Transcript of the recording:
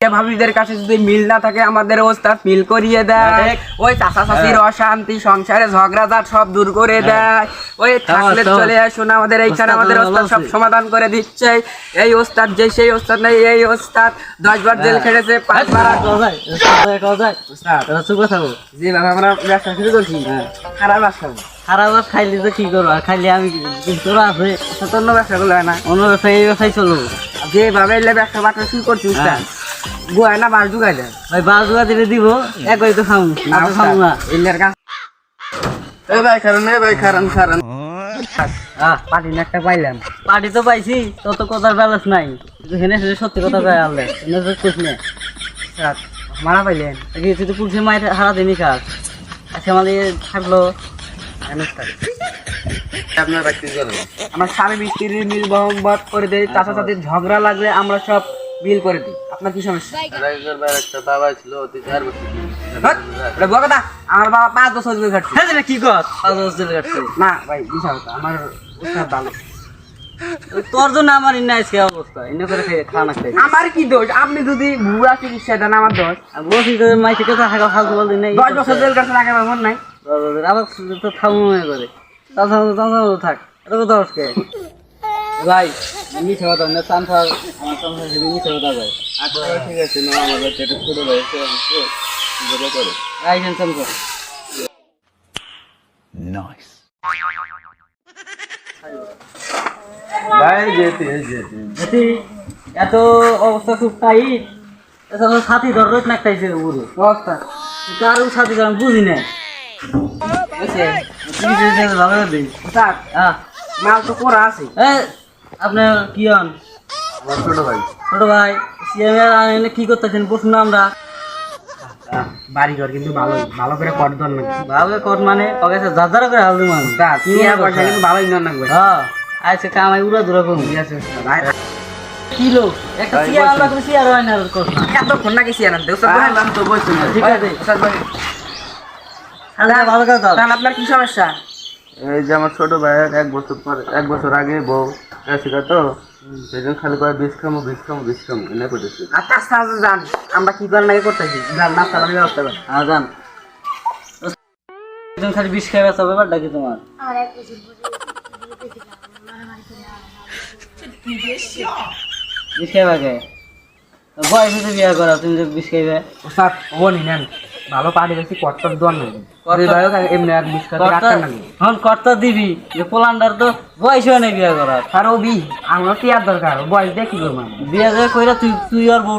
ভাবিদের কাছে যদি মিল না থাকে আমাদের ওস্তাদ মিল করিয়ে দেয়। ওই চাচা চাচির অশান্তি সংসারে ঝগড়াঝাট সব দূর করে দেয়। ওই থাকলে চলে আসুন আমাদের এইখানে, আমাদের ওস্তাদ সব সমাধান করে দিচ্ছে। এই ওস্তাদ যে সেই ওস্তাদ নাই, এই ওস্তাদ 10 বার জেল খেটেছে, 5 বার জি বাবা আমরা ব্যবসা শুরু করছি। খারাপ ব্যবসা, খারাপ খাইলে তো কি করবো, খাইলে আমি তোরা আছে অন্য ব্যবসা গুলো হয় না, অন্য ব্যবসা এই ব্যবসায় চলবো। যেভাবে ব্যবসা বাটা শুরু করছি উস্তাদ, গুয়ায় না বাস ঢুকাই দেয়। ভাই বাজুয়া দিলে দিব, একবারই তো খাবো খাবো না। ইন্ডিয়ার কাজ পার্টি না একটা পাইলাম, পার্টি তো পাইছি, তত কথার ব্যালেন্স নাই। হেনে সত্যি কথা কয় আনলে কুছ নেই মারা পাইলেন তুই তো পুলিশের মায়ের হারা দিনই কাজ আজকে আমাদের থাকলো। আমার স্বামী মিস্ত্রির মিল বহমবাদ করে দেয়, চাচা চাচির ঝগড়া লাগলে আমরা সব মিল করে দিই। আপনার কি সমস্যা? আমার বাবা 5 বছর জেল খাটছে। হ্যাঁ কি কর 5 বছর জেল কাটছে না ভাই বিষয় হতো আমার উস্তাদ ভালো। তোর জন্য আমার ইন্না আজকে অবস্থা, ইন্না করে খানা খাই। আমার কি দোষ? আপনি যদি ভুয়া চিকিৎসা দেন আমার দোষ। বলছি তো মাই থেকে তো হাগা ফালতু বলতে নাই। 10 বছর জেল কাটছে আগে মন নাই। আবার তো থামু মনে করে তাছাড়া থাক এটা তো দশকে ভাই মিঠে কথা না চান্সার আমার চান্সার মিঠে কথা ভাই। আচ্ছা ঠিক আছে না, আমার বাচ্চা একটু ছোট ভাই করে আইছেন চান্সার নাইস ভাই যেতে এত অবস্থা খুব টাইট। এছাড়া সাথী ধর রোজ নাকটাইছে পুরো অবস্থা কারো সাথী ধর আমি বুঝি না। ভালো দিন স্যার মাল তো করা আছে। আপনার কি হন? আমার ছোট ভাই। ছোট ভাই সিএম কি করতেছেন বসুন না আমরা। বাড়ি ঘর কিন্তু ভালো ভালো করে কর দর না, ভালো কর মানে যারা করে হাল দিমান পয়সা কিন্তু ভালোই দর না। হ্যাঁ আজকে কামাই উড়া দূরা করুন কিলো একটা সিয়ার আলাদা করে সিয়ার হয় না এতক্ষণ নাকি সিয়ার আনতে তো বলছি না ঠিক আছে ভালো কথা। আপনার কি সমস্যা? এই যে আমার ছোট ভাই 1 বছর আগে বউ গেছিল তো, সেই জন্য খালি করে বিষ খামো এনে করেছি। আচ্ছা আচ্ছা যান, আমরা কি করার নাকি করতেছি, যান নাস্তা পানি ব্যবস্থা করেন। হ্যাঁ যান তুমি খালি বিষ খাই বেসা ব্যাপারটা কি তোমার? বিষ খাইবা কে বয়স হচ্ছে বিয়ে করা, তুমি যে বিষ খাইবে স্যার ও নেন ভালো পানি বেশি কট্টর দোয়ার নেই এমনি আর বিষ খাতে রাখতেন নাকি? হন কর্তা দিবি যে পোলান্ডার তো বয়স হয় না বিয়ে করার। আর ও বি আমার কি আর দরকার, বয়স দিয়ে কি করবো? বিয়ে কইরা তুই আর বউ